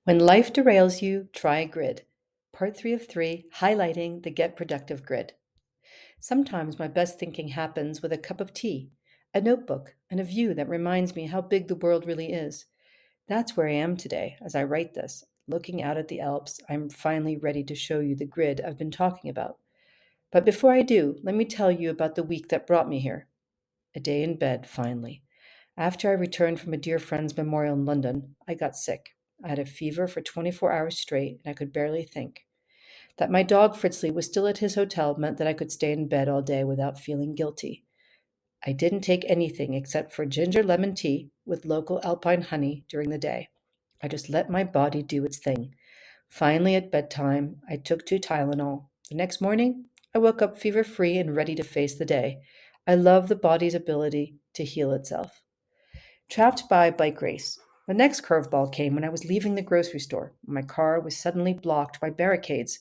When life derails you, try a grid. Part 3 of 3, highlighting the Get Productive grid. Sometimes my best thinking happens with a cup of tea, a notebook, and a view that reminds me how big the world really is. That's where I am today as I write this. Looking out at the Alps, I'm finally ready to show you the grid I've been talking about. But before I do, let me tell you about the week that brought me here. A day in bed, finally. After I returned from a dear friend's memorial in London, I got sick. I had a fever for 24 hours straight, and I could barely think. That my dog Fritzley was still at his hotel meant that I could stay in bed all day without feeling guilty. I didn't take anything except for ginger lemon tea with local alpine honey during the day. I just let my body do its thing. Finally, at bedtime, I took 2 Tylenol. The next morning, I woke up fever free and ready to face the day. I love the body's ability to heal itself. Trapped by a bike race. The next curveball came when I was leaving the grocery store. My car was suddenly blocked by barricades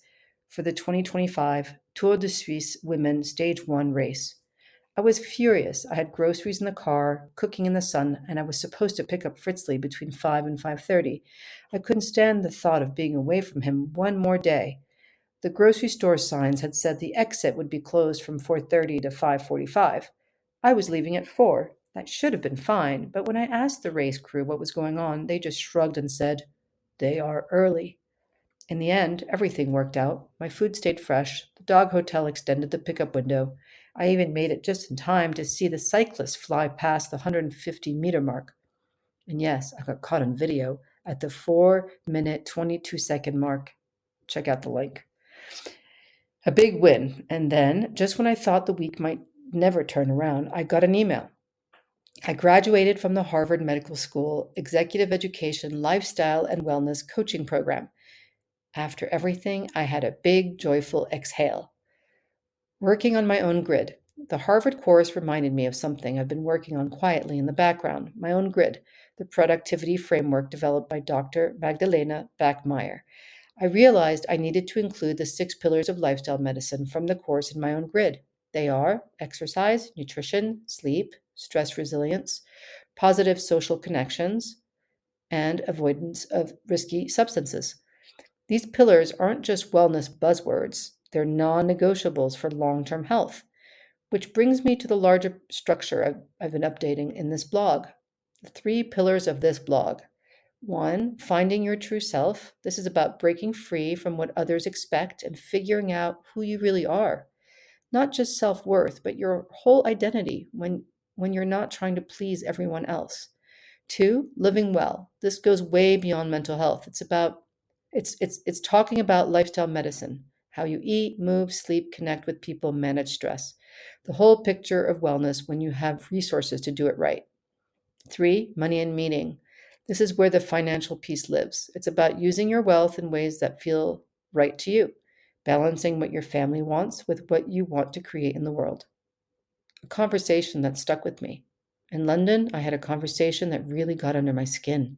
for the 2025 Tour de Suisse Women Stage 1 race. I was furious. I had groceries in the car, cooking in the sun, and I was supposed to pick up Fritzley between 5 and 5:30. I couldn't stand the thought of being away from him one more day. The grocery store signs had said the exit would be closed from 4:30 to 5:45. I was leaving at 4. That should have been fine, but when I asked the race crew what was going on, they just shrugged and said, "They are early." In the end, everything worked out. My food stayed fresh. The dog hotel extended the pickup window. I even made it just in time to see the cyclist fly past the 150-meter mark. And yes, I got caught on video at the 4-minute, 22-second mark. Check out the link. A big win. And then, just when I thought the week might never turn around, I got an email. I graduated from the Harvard Medical School Executive Education Lifestyle and Wellness Coaching Program. After everything, I had a big, joyful exhale. Working on my own grid. The Harvard course reminded me of something I've been working on quietly in the background, my own grid, the productivity framework developed by Dr. Magdalena Backmeyer. I realized I needed to include the 6 pillars of lifestyle medicine from the course in my own grid. They are exercise, nutrition, sleep, stress resilience, positive social connections, and avoidance of risky substances. These pillars aren't just wellness buzzwords, they're non negotiables for long term health, which brings me to the larger structure I've been updating in this blog. The 3 pillars of this blog. 1, finding your true self. This is about breaking free from what others expect and figuring out who you really are. Not just self-worth, but your whole identity when you're not trying to please everyone else. 2, living well. This goes way beyond mental health. It's talking about lifestyle medicine, how you eat, move, sleep, connect with people, manage stress. The whole picture of wellness when you have resources to do it right. 3, money and meaning. This is where the financial piece lives. It's about using your wealth in ways that feel right to you, balancing what your family wants with what you want to create in the world. A conversation that stuck with me. In London, I had a conversation that really got under my skin.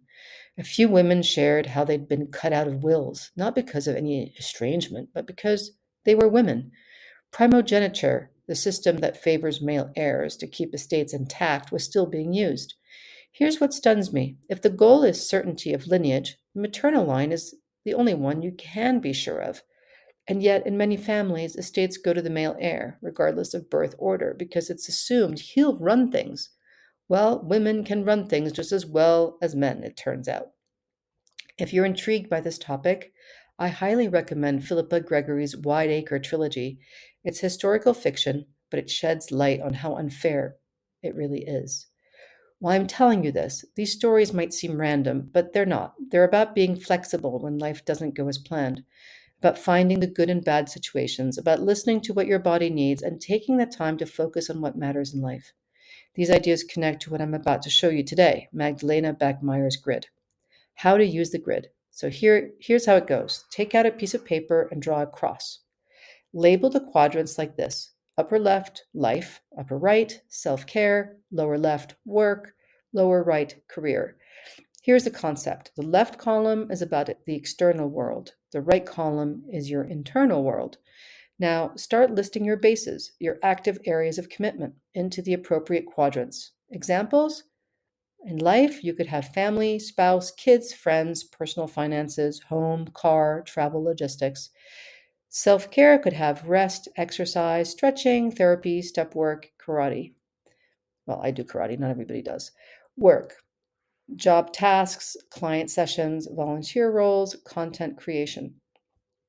A few women shared how they'd been cut out of wills, not because of any estrangement, but because they were women. Primogeniture, the system that favors male heirs to keep estates intact, was still being used. Here's what stuns me. If the goal is certainty of lineage, the maternal line is the only one you can be sure of. And yet, in many families, estates go to the male heir, regardless of birth order, because it's assumed he'll run things. Well, women can run things just as well as men, it turns out. If you're intrigued by this topic, I highly recommend Philippa Gregory's Wide Acre trilogy. It's historical fiction, but it sheds light on how unfair it really is. While I'm telling you this, these stories might seem random, but they're not. They're about being flexible when life doesn't go as planned, about finding the good and bad situations, about listening to what your body needs and taking the time to focus on what matters in life. These ideas connect to what I'm about to show you today, Magdalena Backmeyer's grid. How to use the grid. So here's how it goes. Take out a piece of paper and draw a cross. Label the quadrants like this: upper left, life; upper right, self care; lower left, work; lower right, career. Here's the concept: the left column is about the external world, the right column is your internal world. Now start listing your bases, your active areas of commitment, into the appropriate quadrants. Examples? In life, you could have family, spouse, kids, friends, personal finances, home, car, travel, logistics. Self care could have rest, exercise, stretching, therapy, step work, karate. Well, I do karate, not everybody does. Work, job tasks, client sessions, volunteer roles, content creation.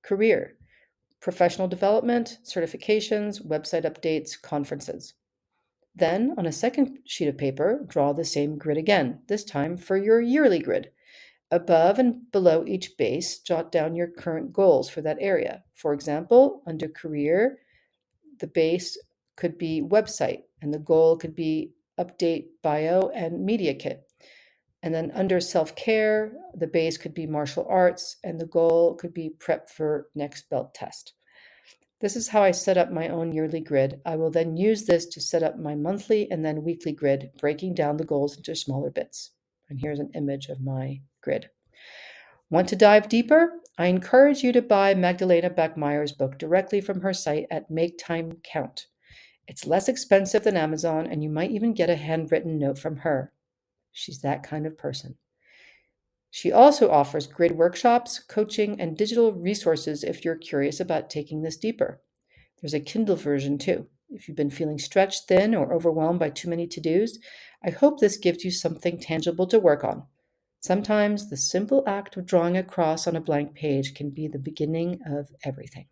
Career, professional development, certifications, website updates, conferences. Then, on a second sheet of paper, draw the same grid again, this time for your yearly grid. Above and below each base, jot down your current goals for that area. For example, under career, the base could be website, and the goal could be update bio and media kit. And then under self care, the base could be martial arts, and the goal could be prep for next belt test. This is how I set up my own yearly grid. I will then use this to set up my monthly and then weekly grid, breaking down the goals into smaller bits. And here's an image of my grid. Want to dive deeper? I encourage you to buy Magdalena Bachmeyer's book directly from her site at Make Time Count. It's less expensive than Amazon, and you might even get a handwritten note from her. She's that kind of person. She also offers grid workshops, coaching, and digital resources if you're curious about taking this deeper. There's a Kindle version too. If you've been feeling stretched thin or overwhelmed by too many to-dos, I hope this gives you something tangible to work on. Sometimes the simple act of drawing a cross on a blank page can be the beginning of everything.